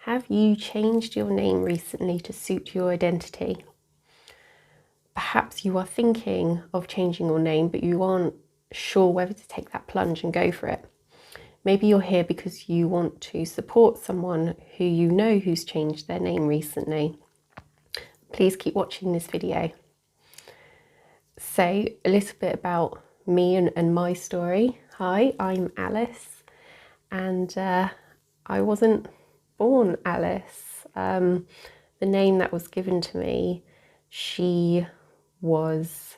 Have you changed your name recently to suit your identity? Perhaps you are thinking of changing your name, but you aren't sure whether to take that plunge and go for it. Maybe you're here because you want to support someone who you know who's changed their name recently. Please keep watching this video. So, a little bit about me and my story. Hi, I'm Alice, and I wasn't born Alice. The name that was given to me, she was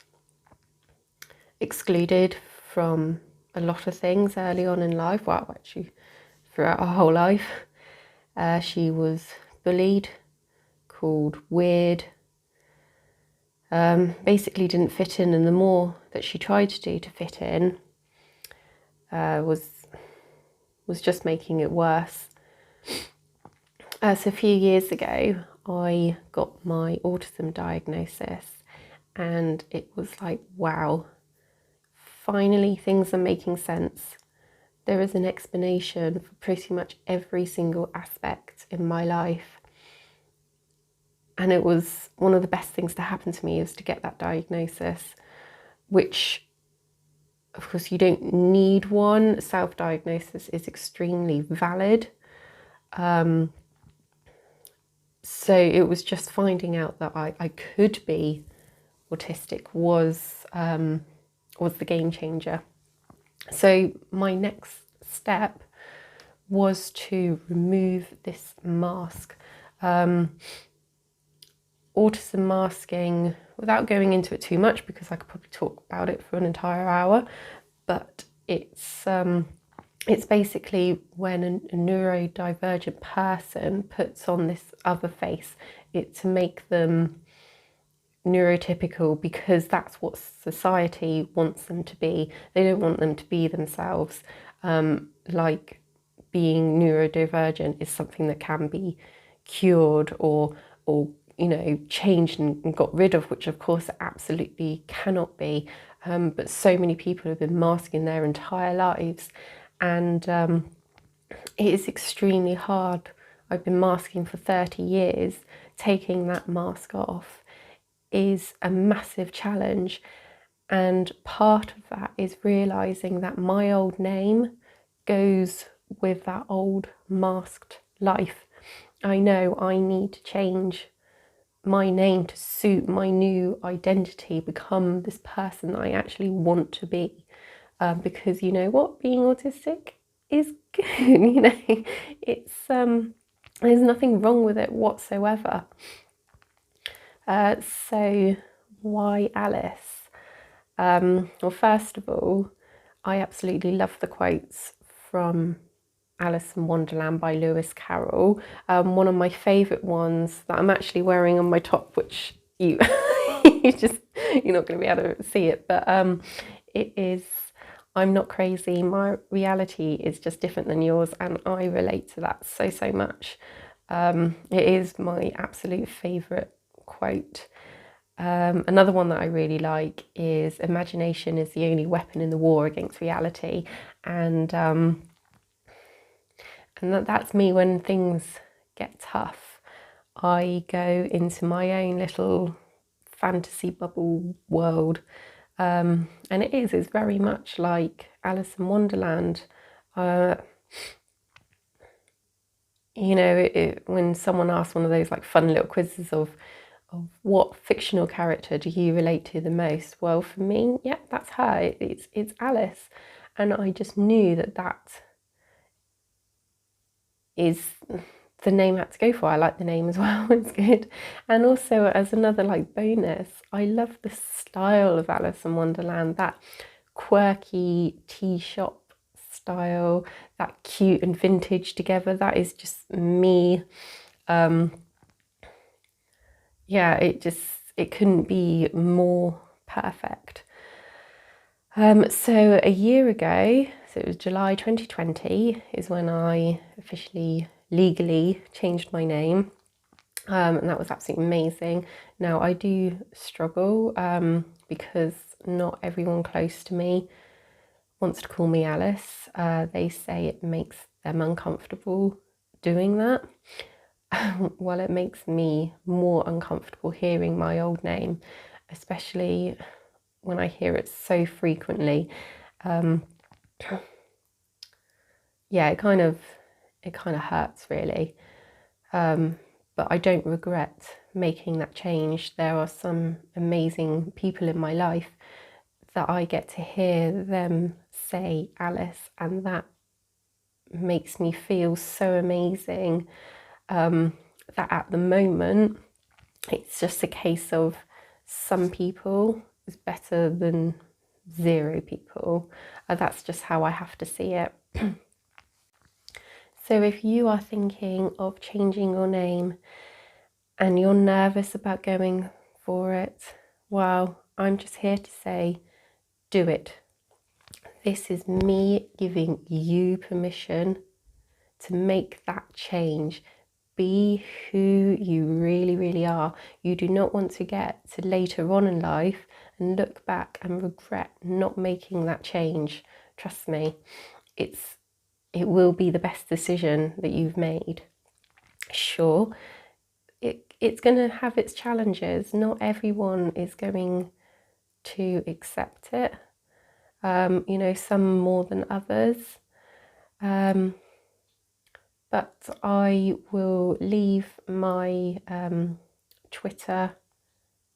excluded from a lot of things early on in life. Well, actually, throughout her whole life. She was bullied, called weird, basically didn't fit in, and the more that she tried to do to fit in was just making it worse. So a few years ago, I got my autism diagnosis, and it was like, wow, finally things are making sense. There is an explanation for pretty much every single aspect in my life. And it was one of the best things to happen to me, is to get that diagnosis, which, of course, you don't need one. Self-diagnosis is extremely valid. So it was just finding out that I could be autistic was the game changer. So my next step was to remove this mask. Autism masking, without going into it too much, because I could probably talk about it for an entire hour, but it's basically when a neurodivergent person puts on this other face, to make them neurotypical, because that's what society wants them to be. They don't want them to be themselves. Like, being neurodivergent is something that can be cured or changed and got rid of, which of course it absolutely cannot be. But so many people have been masking their entire lives, and it is extremely hard. I've been masking for 30 years. Taking that mask off is a massive challenge, and part of that is realising that my old name goes with that old masked life. I know I need to change my name to suit my new identity, become this person that I actually want to be, because you know what, being autistic is good. It's there's nothing wrong with it whatsoever. So why Alice? Well, first of all, I absolutely love the quotes from Alice in Wonderland by Lewis Carroll. One of my favourite ones that I'm actually wearing on my top, which you're not going to be able to see it, but it is, I'm not crazy, my reality is just different than yours, and I relate to that so much. It is my absolute favourite quote. Another one that I really like is, imagination is the only weapon in the war against reality, and that's me when things get tough. I go into my own little fantasy bubble world, and it's very much like Alice in Wonderland. When someone asks one of those like fun little quizzes of what fictional character do you relate to the most? Well, for me, yeah, that's her. It's Alice, and I just knew that is the name I had to go for. I like the name as well, it's good. And also, as another like bonus, I love the style of Alice in Wonderland, that quirky tea shop style, that cute and vintage together. That is just me. Yeah, it couldn't be more perfect. So a year ago, so it was July 2020, is when I officially, legally changed my name, and that was absolutely amazing. Now, I do struggle because not everyone close to me wants to call me Alice. They say it makes them uncomfortable doing that. well, it makes me more uncomfortable hearing my old name, especially when I hear it so frequently. Yeah, it kind of hurts really. But I don't regret making that change. There are some amazing people in my life that I get to hear them say Alice, and that makes me feel so amazing, that at the moment it's just a case of some people is better than 0 people. That's just how I have to see it. So if you are thinking of changing your name and you're nervous about going for it, well, I'm just here to say, do it. This is me giving you permission to make that change. Be who you really, really are. You do not want to get to later on in life and look back and regret not making that change. Trust me, it will be the best decision that you've made. Sure, it's going to have its challenges. Not everyone is going to accept it. You know, some more than others. But I will leave my Twitter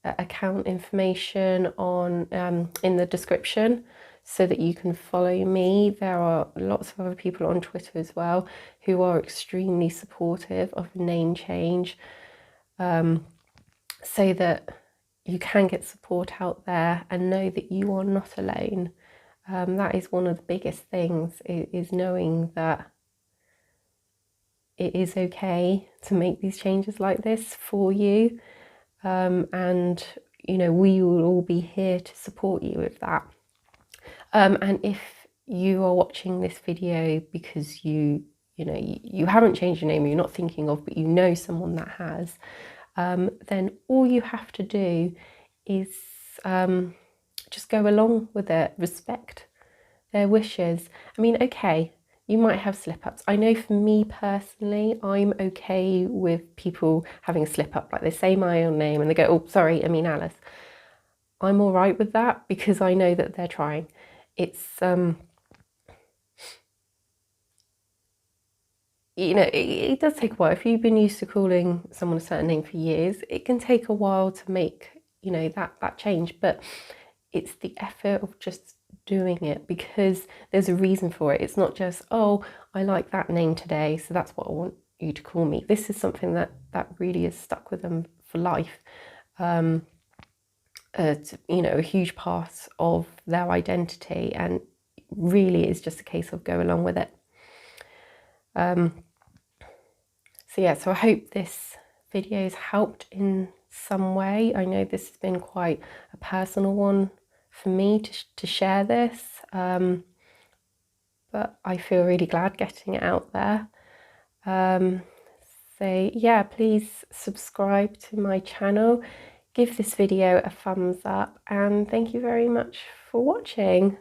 account information on in the description so that you can follow me. There are lots of other people on Twitter as well who are extremely supportive of name change, so that you can get support out there and know that you are not alone. That is one of the biggest things, is knowing that it is okay to make these changes like this for you, and you know, we will all be here to support you with that. And if you are watching this video because you haven't changed your name, or you're not thinking of, but you know someone that has, then all you have to do is just go along with it, respect their wishes. I mean, okay, you might have slip-ups. I know for me personally, I'm okay with people having a slip-up, like they say my own name and they go, oh, sorry, I mean Alice. I'm all right with that because I know that they're trying. It's, you know, it does take a while. If you've been used to calling someone a certain name for years, it can take a while to make, you know, that change. But it's the effort of just doing it, because there's a reason for it. It's not just, oh, I like that name today, so that's what I want you to call me. This is something that really is stuck with them for life. You know, a huge part of their identity, and really it's just a case of go along with it. So yeah, so I hope this video has helped in some way. I know this has been quite a personal one for me to share this, but I feel really glad getting it out there. So yeah, please subscribe to my channel, give this video a thumbs up, and thank you very much for watching.